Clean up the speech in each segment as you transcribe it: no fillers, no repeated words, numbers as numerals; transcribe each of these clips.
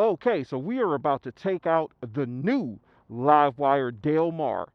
Okay, so we are about to take out the new LiveWire Del Mar.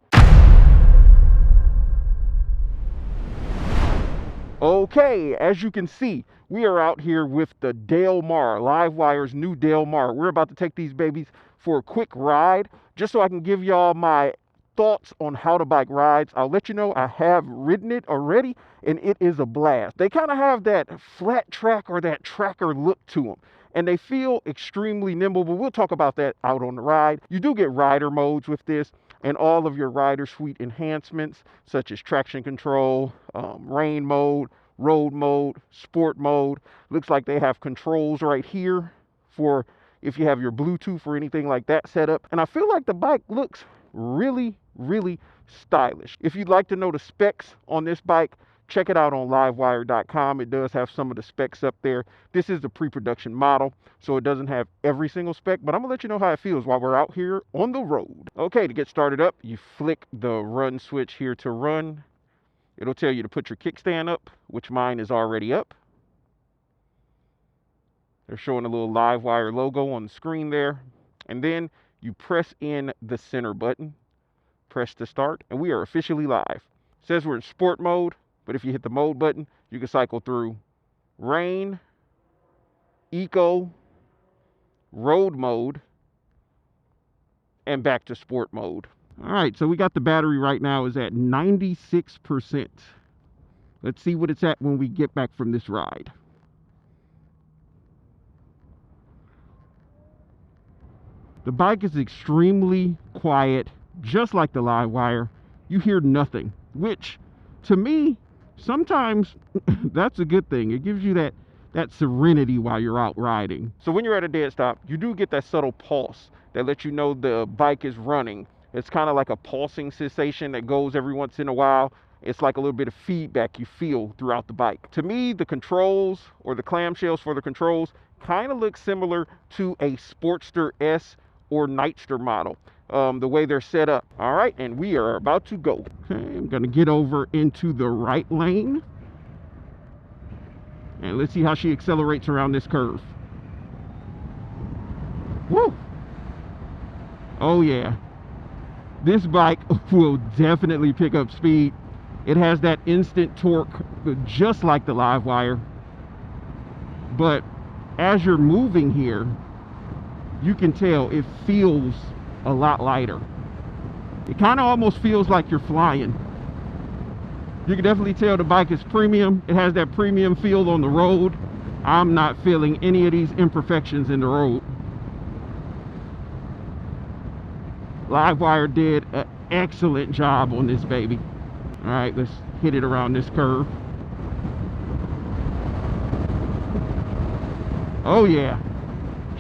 Okay, as you can see, we are out here with the Del Mar, LiveWire's new Del Mar. We're about to take these babies for a quick ride, just so I can give y'all my thoughts on how the bike rides. I'll let you know I have ridden it already, and it is a blast. They kind of have that flat track or that tracker look to them, and they feel extremely nimble, but we'll talk about that out on the ride. You do get rider modes with this, and all of your rider suite enhancements, such as traction control, rain mode, road mode, sport mode. Looks like they have controls right here for if you have your Bluetooth or anything like that set up. And I feel like the bike looks really, really stylish. If you'd like to know the specs on this bike, check it out on livewire.com. It does have some of the specs up there. This is the pre-production model, so it doesn't have every single spec, but I'm gonna let you know how it feels while we're out here on the road. Okay, to get started up, you flick the run switch here to run. It'll tell you to put your kickstand up, which mine is already up. They're showing a little LiveWire logo on the screen there. And then you press in the center button, press to start, and we are officially live. It says we're in sport mode, but if you hit the mode button, you can cycle through rain, eco, road mode, and back to sport mode. All right, so we got the battery right now is at 96%. Let's see what it's at when we get back from this ride. The bike is extremely quiet, just like the LiveWire. You hear nothing, which to me, sometimes that's a good thing. It gives you that serenity while you're out riding. So when you're at a dead stop, you do get that subtle pulse that lets you know the bike is running. It's kind of like a pulsing sensation that goes every once in a while. It's like a little bit of feedback you feel throughout the bike. To me, the controls or the clamshells for the controls kind of look similar to a Sportster S or Nightster model, the way they're set up. All right, and we are about to go. Okay, I'm gonna get over into the right lane. And let's see how she accelerates around this curve. Woo! Oh yeah. This bike will definitely pick up speed. It has that instant torque, just like the LiveWire. But as you're moving here, you can tell it feels a lot lighter. It kind of almost feels like you're flying. You can definitely tell the bike is premium. It has that premium feel on the road. I'm not feeling any of these imperfections in the road. LiveWire did an excellent job on this baby. All right, let's hit it around this curve. Oh yeah,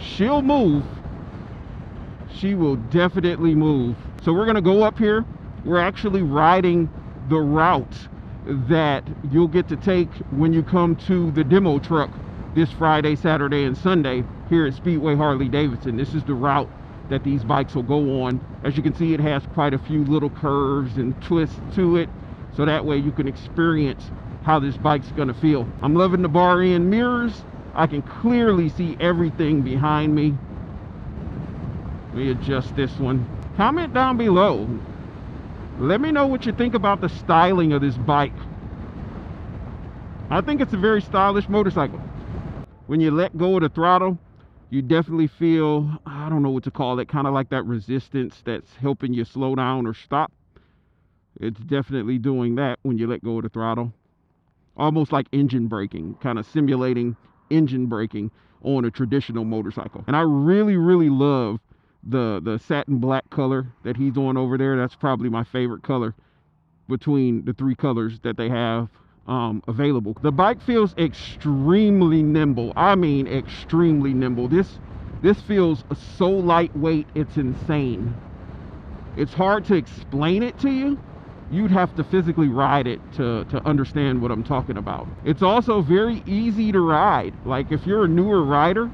she'll move. She will definitely move. So we're gonna go up here. We're actually riding the route that you'll get to take when you come to the demo truck this Friday, Saturday, and Sunday here at Speedway Harley-Davidson. This is the route that these bikes will go on. As you can see, it has quite a few little curves and twists to it, so that way you can experience how this bike's gonna feel. I'm loving the bar end mirrors. I can clearly see everything behind me. Let me adjust this one. Comment down below. Let me know what you think about the styling of this bike. I think it's a very stylish motorcycle. When you let go of the throttle, you definitely feel, I don't know what to call it, kind of like that resistance that's helping you slow down or stop. It's definitely doing that when you let go of the throttle. Almost like engine braking, kind of simulating engine braking on a traditional motorcycle. And I really, really love the satin black color that he's on over there. That's probably my favorite color between the three colors that they have available. The bike feels extremely nimble. I mean extremely nimble. This feels so lightweight, it's insane. It's hard to explain it to you. You'd have to physically ride it to understand what I'm talking about. It's also very easy to ride. Like if you're a newer rider,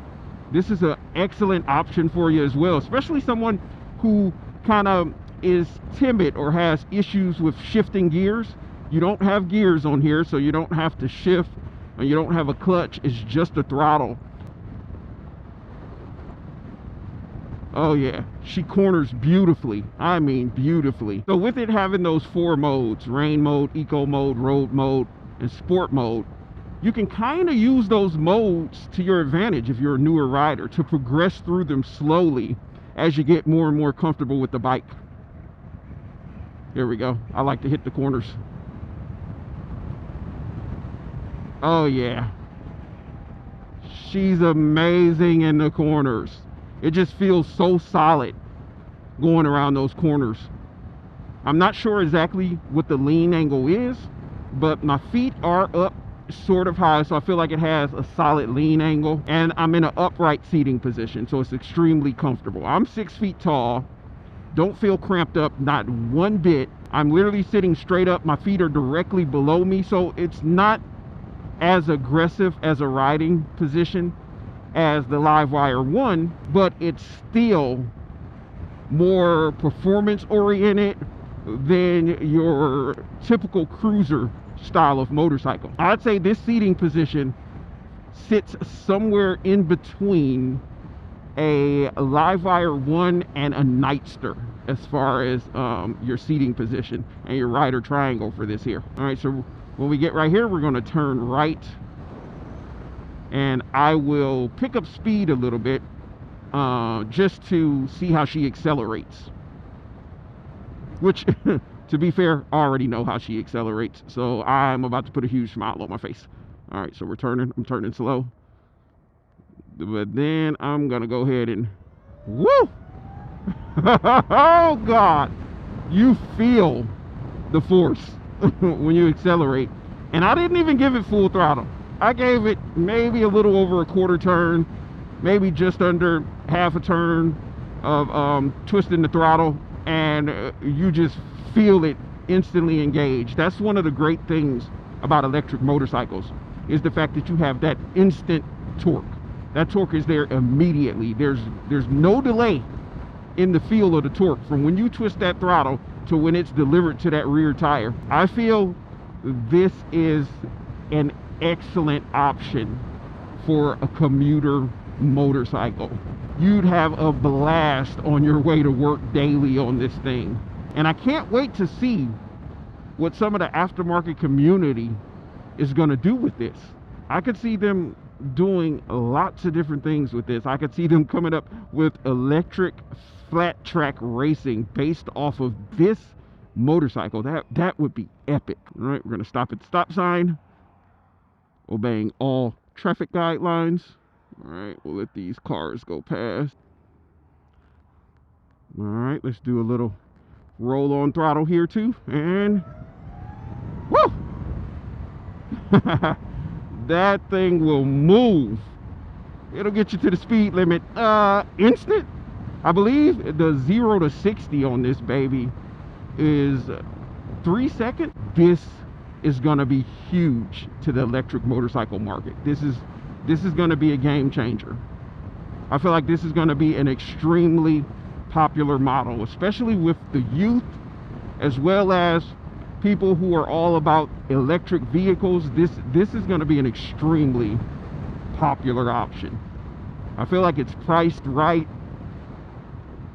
this is an excellent option for you as well, especially someone who kind of is timid or has issues with shifting gears. You don't have gears on here, so you don't have to shift, and you don't have a clutch. It's just a throttle. Oh yeah, she corners beautifully. I mean beautifully. So with it having those 4 modes, rain mode, eco mode, road mode, and sport mode, you can kind of use those modes to your advantage if you're a newer rider, to progress through them slowly as you get more and more comfortable with the bike. Here we go. I like to hit the corners. Oh yeah. She's amazing in the corners. It just feels so solid going around those corners. I'm not sure exactly what the lean angle is, but my feet are up sort of high, so I feel like it has a solid lean angle, and I'm in an upright seating position, so it's extremely comfortable. I'm 6 feet tall, don't feel cramped up, not one bit. I'm literally sitting straight up, my feet are directly below me, so it's not as aggressive as a riding position as the LiveWire 1, but it's still more performance oriented than your typical cruiser style of motorcycle. I'd say this seating position sits somewhere in between a LiveWire 1 and a Nightster as far as your seating position and your rider triangle for this here. All right, so when we get right here, we're going to turn right, and I will pick up speed a little bit just to see how she accelerates, which to be fair, I already know how she accelerates, so I'm about to put a huge smile on my face. All right, so we're turning. I'm turning slow, but then I'm gonna go ahead and woo. Oh God, you feel the force when you accelerate. And I didn't even give it full throttle. I gave it maybe a little over a quarter turn, maybe just under half a turn of twisting the throttle, and you just feel it instantly engage. That's one of the great things about electric motorcycles, is the fact that you have that instant torque. That torque is there immediately. There's no delay in the feel of the torque from when you twist that throttle to when it's delivered to that rear tire. I feel this is an excellent option for a commuter motorcycle. You'd have a blast on your way to work daily on this thing. And I can't wait to see what some of the aftermarket community is going to do with this. I could see them doing lots of different things with this. I could see them coming up with electric flat track racing based off of this motorcycle. That would be epic. All right, we're going to stop at the stop sign, obeying all traffic guidelines. All right, we'll let these cars go past. All right, let's do a little roll on throttle here too, and woo. That thing will move. It'll get you to the speed limit instant. I believe the 0 to 60 on this baby is 3 seconds. This is gonna be huge to the electric motorcycle market. This is gonna be a game changer. I feel like this is gonna be an extremely popular model, especially with the youth, as well as people who are all about electric vehicles. This is gonna be an extremely popular option. I feel like it's priced right.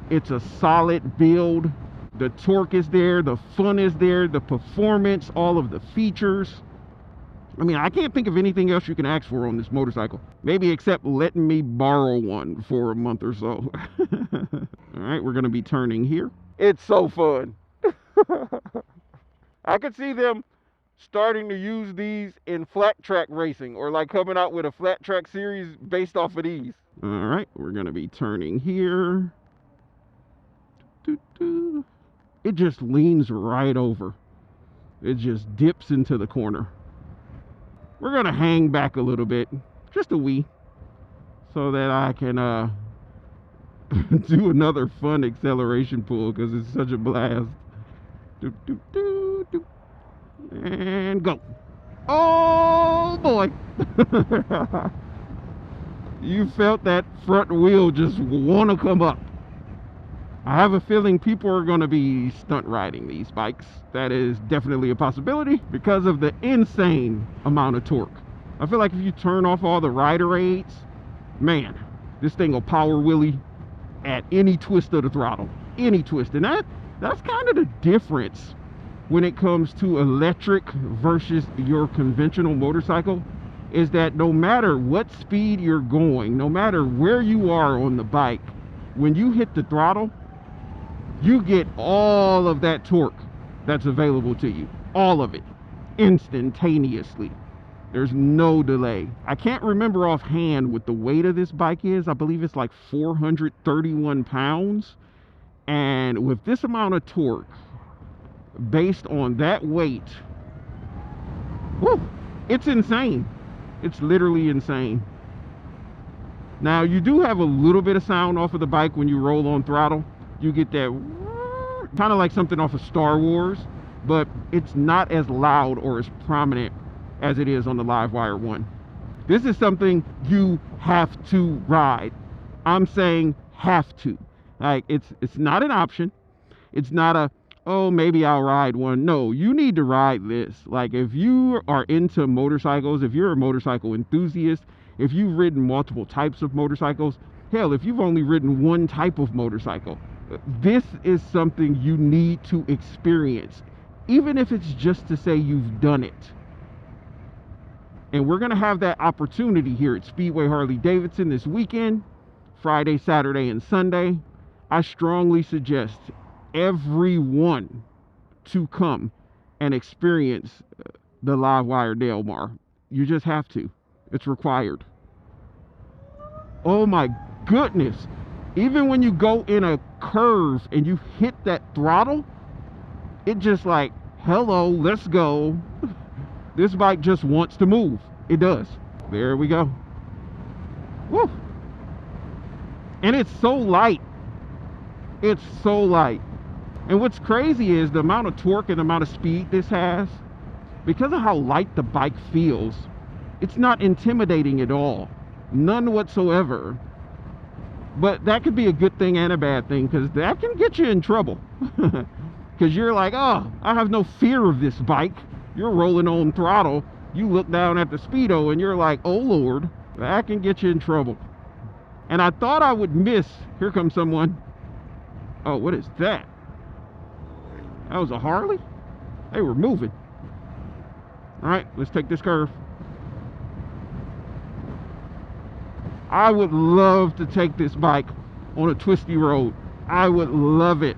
It's a solid build. The torque is there, the fun is there, the performance, all of the features. I mean, I can't think of anything else you can ask for on this motorcycle. Maybe except letting me borrow one for a month or so. All right, we're gonna be turning here. It's so fun. I could see them starting to use these in flat track racing, or like coming out with a flat track series based off of these. All right, we're gonna be turning here. It just leans right over. It just dips into the corner. We're gonna hang back a little bit, just a wee, so that I can do another fun acceleration pull, because it's such a blast. And go. Oh boy. You felt that front wheel just want to come up. I have a feeling people are going to be stunt riding these bikes. That is definitely a possibility because of the insane amount of torque. I feel like if you turn off all the rider aids, man, this thing will power wheelie at any twist of the throttle, any twist. And that's kind of the difference when it comes to electric versus your conventional motorcycle, is that no matter what speed you're going, no matter where you are on the bike, when you hit the throttle, you get all of that torque that's available to you, all of it, instantaneously. There's no delay. I can't remember offhand what the weight of this bike is. I believe it's like 431 pounds. And with this amount of torque, based on that weight, whew, it's insane. It's literally insane. Now, you do have a little bit of sound off of the bike when you roll on throttle. You get that kind of like something off of Star Wars, but it's not as loud or as prominent as it is on the LiveWire one. This is something you have to ride. I'm saying have to. Like, it's not an option. It's not a, oh, maybe I'll ride one. No, you need to ride this. Like, if you are into motorcycles, if you're a motorcycle enthusiast, if you've ridden multiple types of motorcycles, hell, if you've only ridden one type of motorcycle, this is something you need to experience, even if it's just to say you've done it. And we're going to have that opportunity here at Speedway Harley-Davidson this weekend, Friday, Saturday, and Sunday. I strongly suggest everyone to come and experience the LiveWire Del Mar. You just have to. It's required. Oh my goodness. Even when you go in a curve and you hit that throttle, it just like, hello, let's go. This bike just wants to move. It does. There we go. Woo. And it's so light. It's so light. And what's crazy is the amount of torque and the amount of speed this has. Because of how light the bike feels, it's not intimidating at all. None whatsoever. But that could be a good thing and a bad thing, because that can get you in trouble. Because you're like, oh, I have no fear of this bike. You're rolling on throttle. You look down at the speedo and you're like, oh Lord, that can get you in trouble. And I thought I would miss. Here comes someone. Oh, what is that? That was a Harley? They were moving. All right, let's take this curve. I would love to take this bike on a twisty road. I would love it.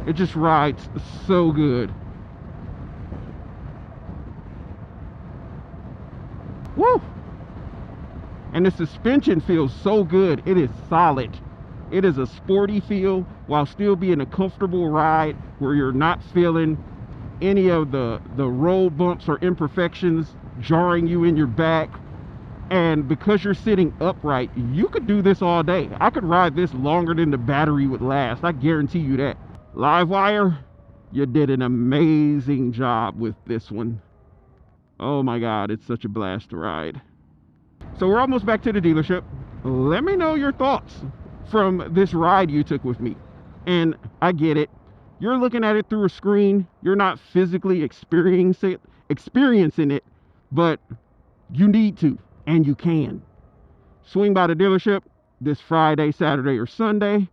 It just rides so good. Woo! And the suspension feels so good. It is solid. It is a sporty feel while still being a comfortable ride where you're not feeling any of the road bumps or imperfections jarring you in your back. And because you're sitting upright, you could do this all day. I could ride this longer than the battery would last. I guarantee you that. LiveWire, you did an amazing job with this one. Oh my God, it's such a blast to ride. So we're almost back to the dealership. Let me know your thoughts from this ride you took with me. And I get it. You're looking at it through a screen. You're not physically experiencing it, but you need to, and you can. Swing by the dealership this Friday, Saturday, or Sunday.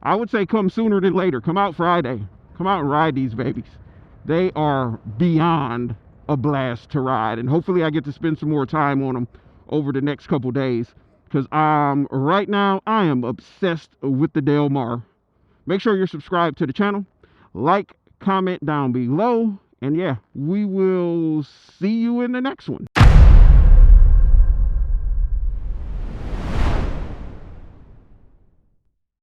I would say come sooner than later. Come out Friday. Come out and ride these babies. They are beyond a blast to ride, and hopefully I get to spend some more time on them over the next couple days, because right now I am obsessed with the Del Mar. Make sure you're subscribed to the channel, like, comment down below, and yeah, we will see you in the next one.